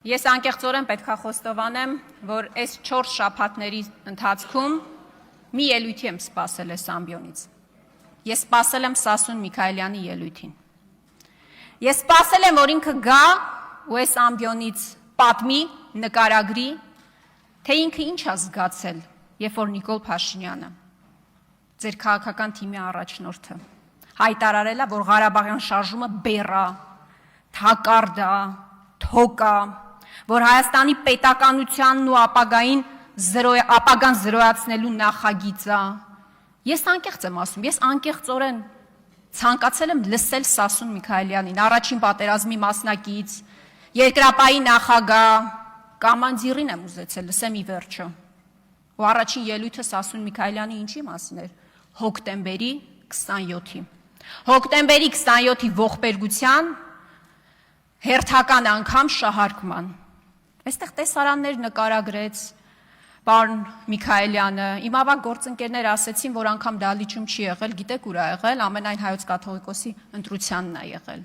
Ես անկեղծորեն պետք է խոստովանեմ, որ այս 4 շաբաթների ընթացքում մի ելույթի եմ սպասել այս ամբիոնից։ Ես սպասել եմ Սասուն Միքայելյանի ելույթին։ Ես սպասել եմ, որ ինքը գա ու այս ամբիոնից պատմի, նկարագրի, թե ինքը ինչ է զգացել, երբ որ Նիկոլ Փաշինյանը, ձեր քաղաքական թիմի առաջնորդը, հայտարարել է, որ Ղարաբաղյան շարժումը բեռ է, թակարդ է, թոկ է, որ Հայաստանի պետականությանն ու ապագան զրոյացնելու նախագիծ է։ Ես անկեղծ եմ ասում, ես անկեղծորեն ցանկացել եմ լսել Սասուն Միքայելյանին, առաջին պատերազմի մասնակից, երկրապահի նախագահ, կամանդիրին եմ ուզեցել լսեմ ի վերջո։ Ու առաջին ելույթը Սասուն Միքայելյանի ինչի մասին էր։ Հոկտեմբերի 27-ի։ Հոկտեմբերի 27-ի ողբերգության հերթական անգամ շահարկման։ Այստեղ տեսարաններ նկարագրեց պարոն Միքայելյանը, իմ ավագ գործընկերներ ասեցին, որ անգամ դահլիճում չի եղել, գիտեք ուր է եղել, ամենայն հայոց կաթողիկոսի ընտրությանն է եղել։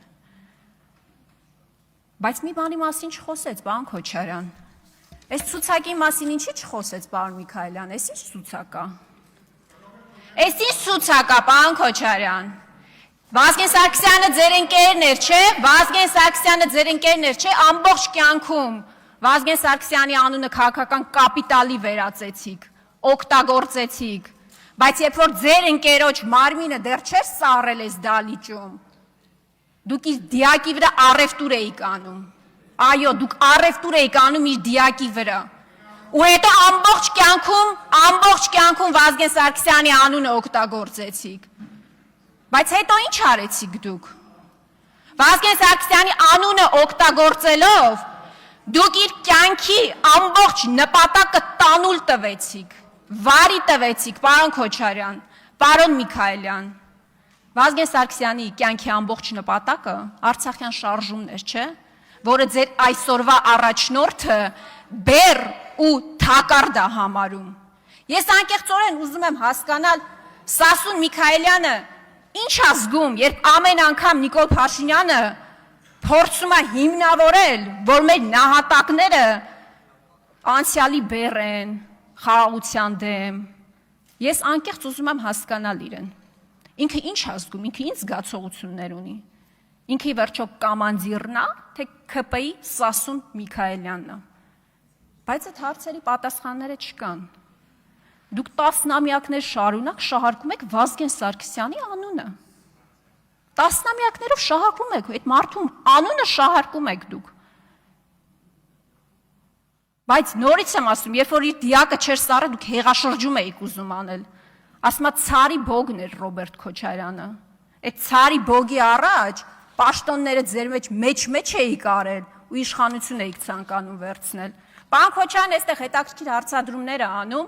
Բայց մի բանի մասին չխոսեց, պարոն Քոչարյան։ Այս ցուցակի մասին ինչի չխոսեց պարոն Միքայելյան, այս ինչ ցուցակ է։ Այս ինչ ցուցակ է, պարոն Քոչարյան։ Վազգեն Սարգսյանը ձեր ընկերն էր, չէ՞։ Վազգեն Սարգսյանը ձեր ընկերն էր, չէ՞։ Ամբողջ կյանքում Վազգեն Սարգսյանի անունը քաղաքական կապիտալի վերածեցիք, օգտագործեցիք, բայց երբ որ ձեր ընկերոջ մարմինը դեռ չէր սառել այս դահլիճում, դուք իր դիակի վրա առևտուր էիք անում։ Այո, դուք առևտուր էիք անում իր դիակի վրա։ Ու հետո ամբողջ կյանքում Վազգեն Սարգսյանի անունը օգտագործեցիք։ Բայց հետո ինչ արեցիք դուք։ Վազգեն Սարգսյանի անունը օգտագործելով դուք իր կյանքի ամբողջ նպատակը տանուլ տվեցիք, վարի տվեցիք, պարոն Քոչարյան, պարոն Միքայելյան։ Վազգեն Սարգսյանի կյանքի ամբողջ նպատակը Արցախյան շարժումն էր, չէ՞, որը ձեր այսօրվա առաջնորդը բեռ ու թակարդ է համարում։ Ես անկեղծորեն ուզում եմ հասկանալ Սասուն Միքայելյանը ինչ է զգում, երբ ամեն անգամ Նիկոլ Փաշինյանը փորձում է հիմնավորել, որ մեր նահատակները անցյալի բեռ են, խաղաղության դեմ։ Ես անկեղծ ուզում եմ հասկանալ իրեն։ Ինքը ինչ է զգում, ինքը ինչ զգացողություններ ունի։ Ինքը ի վերջո կամանդիրն է, թե ՔՊ-ի Սասուն Միքայելյանն է։ Բայց այդ հարցերի պատասխանները չկան։ Դուք տասնամյակներ շարունակ շահարկում եք Վազգեն Սարգսյանի անունը։ Տասնամյակներով շահարկում եք, այդ մարդու անունը շահարկում եք դուք։ Բայց նորից եմ ասում, երբ որ իր դիակը չէր սառը, դուք հեղաշրջում էիք ուզում անել։ Ասում եմ ցարի բոգն էր Ռոբերտ Քոչարյանը։ Այդ ցարի բոգի առաջ պաշտոնները ձեր մեջ էիք արել ու իշխանություն էիք ցանկանում վերցնել։ Պարոն Քոչարյան այստեղ հետաքրքիր հարցադրումներ է անում։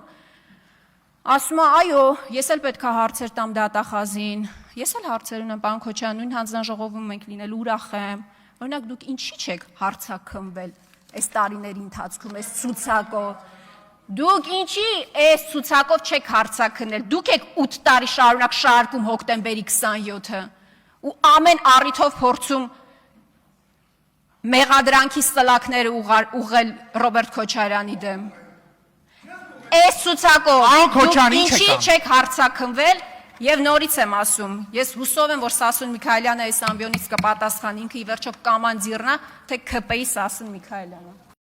Ասում է, այո, ես էլ պետք է հարցեր տամ դատախազին։ Ես էլ հարցեր ունեմ, պարոն Քոչարյան, նույն հանձնաժողովում ենք լինել, ուրախ եմ։ Օրինակ դուք ինչի՞ չեք հարցաքննվել այս տարիների ընթացքում, այս ցուցակով։ Դուք ինչի այս ցուցակով չեք հարցաքննել։ Դուք եք 8 տարի շարունակ շարարկում հոկտեմբերի 27-ը ու ամեն առիթով փորձում մեղադրանքի սլաքները ուղղել Ռոբերտ Քոչարյանի դեմ։ Այս ցուցակով դուք ինչի չեք հարցաքնվել եւ նորից եմ ասում, ես հուսով եմ, որ Սասուն Միքայելյանը այս ամբիոնից կպատասխանի, ինքը ի վերջո կամանդիրն է, թե ՔՊ-ի Սասուն Միքայելյանը։